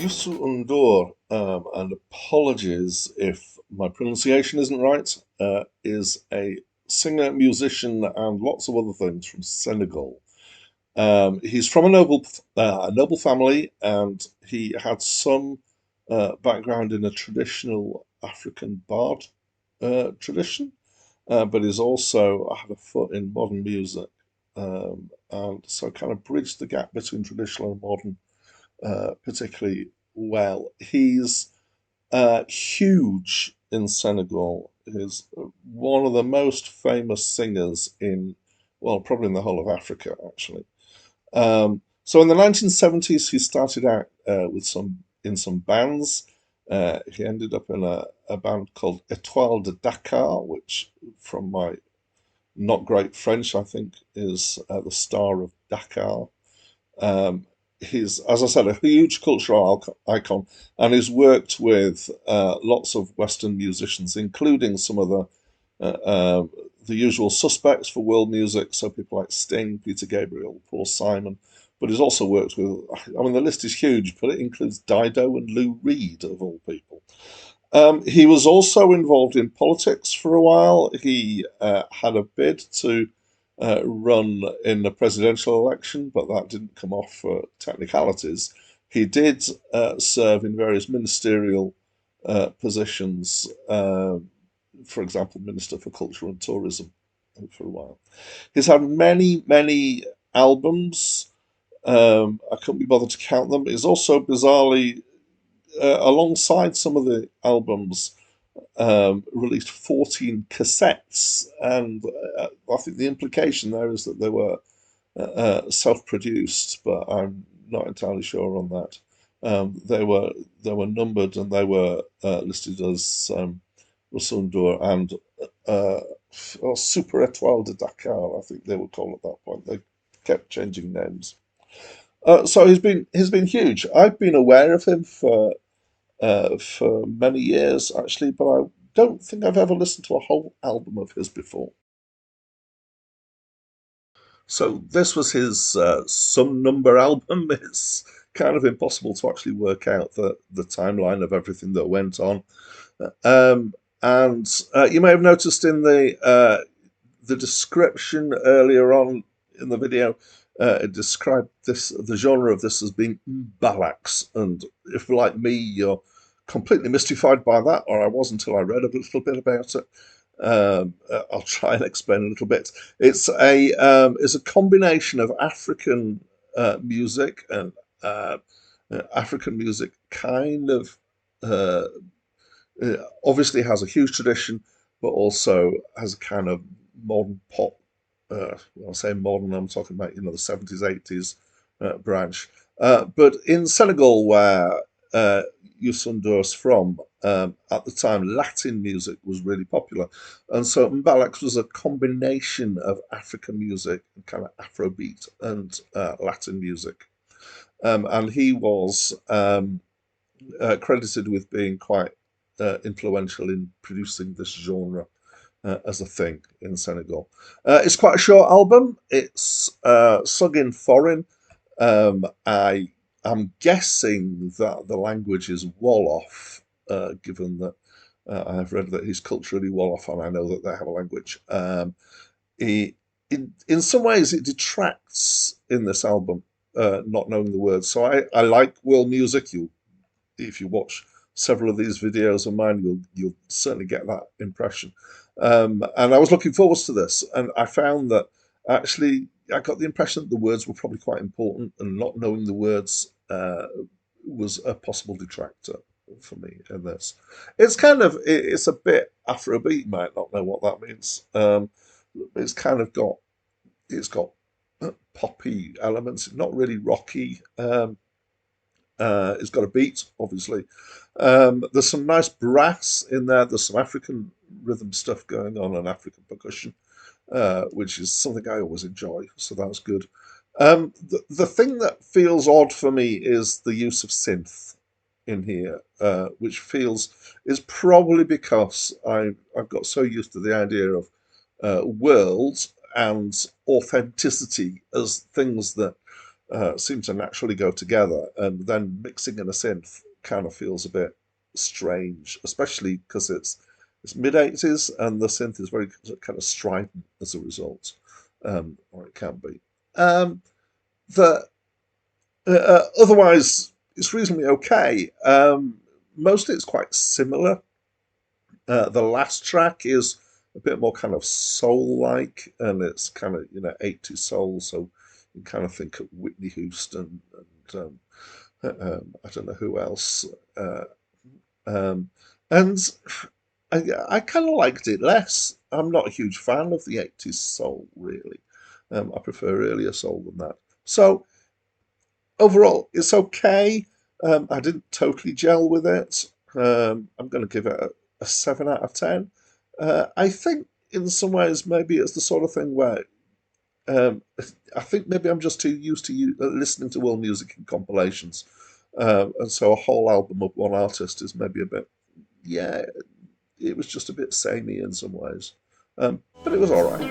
Youssou and apologies if my pronunciation isn't right, is a singer, musician, and lots of other things from Senegal. He's from a noble family, and he had some background in a traditional African bard tradition, but he's also had a foot in modern music, and so kind of bridged the gap between traditional and modern particularly well. He's huge in Senegal. He's one of the most famous singers in, well, probably in the whole of Africa, actually. So in the 1970s, he started out with some bands. He ended up in a band called Étoile de Dakar, which, from my not great French, I think is the Star of Dakar. Um, he's, as I said, a huge cultural icon, and he's worked with lots of Western musicians, including some of the usual suspects for world music, so people like Sting, Peter Gabriel, Paul Simon. But he's also worked with, I mean, the list is huge, but it includes Dido and Lou Reed, of all people. He was also involved in politics for a while. He had a bid to run in the presidential election, but that didn't come off for technicalities. He did serve in various ministerial positions, for example, Minister for Culture and Tourism for a while. He's had many, many albums. I couldn't be bothered to count them. He's also bizarrely, alongside some of the albums, released 14 cassettes, and I think the implication there is that they were self-produced, but I'm not entirely sure on that. They were numbered and they were listed as Rosundur and uh, Super Étoile de Dakar, I think they were called at that point. They kept changing names. So he's been huge. I've been aware of him for many years, actually, but I don't think I've ever listened to a whole album of his before. So this was his Some Number album. It's kind of impossible to actually work out the timeline of everything that went on. Um, and you may have noticed in the description earlier on in the video, it described the genre of this as being balax. And if, like me, you're completely mystified by that, or I was until I read a little bit about it, I'll try and explain a little bit. It's a combination of African music and uh, African music kind of uh, obviously has a huge tradition, but also has a kind of modern pop. When I say modern, I'm talking about the 70s, 80s branch. But in Senegal, where Youssou is from, at the time, Latin music was really popular, and so Mbalax was a combination of African music and kind of Afrobeat and Latin music. And he was credited with being quite influential in producing this genre as a thing in Senegal. It's quite a short album. It's sung in foreign. I am guessing that the language is Wolof, given that I have read that he's culturally Wolof, and I know that they have a language. He, in some ways, it detracts in this album, not knowing the words. So I like world music. If you watch several of these videos of mine, you'll certainly get that impression. And I was looking forward to this, and I found that actually I got the impression that the words were probably quite important, and not knowing the words was a possible detractor for me in this. It's a bit Afrobeat. You might not know what that means. It's kind of got it's got poppy elements, not really rocky. It's got a beat, obviously. There's some nice brass in there. There's some African rhythm stuff going on and African percussion, which is something I always enjoy. So that's good. The thing that feels odd for me is the use of synth in here, which feels is probably because I've got so used to the idea of world and authenticity as things that seem to naturally go together, and then mixing in a synth kind of feels a bit strange, especially because it's mid 80s and the synth is very kind of strident as a result, or it can be. Um, the Otherwise, it's reasonably okay. Mostly, it's quite similar. The last track is a bit more kind of soul-like, and it's kind of 80s soul, so you kind of think of Whitney Houston and I don't know who else. Um, and I kind of liked it less. I'm not a huge fan of the 80s soul, really. I prefer earlier soul than that. So overall, it's okay. I didn't totally gel with it. I'm going to give it a 7 out of 10. I think in some ways maybe it's the sort of thing where um, I think maybe I'm just too used to listening to world music in compilations. And so a whole album of one artist is maybe a bit, yeah, it was just a bit samey in some ways. But it was all right.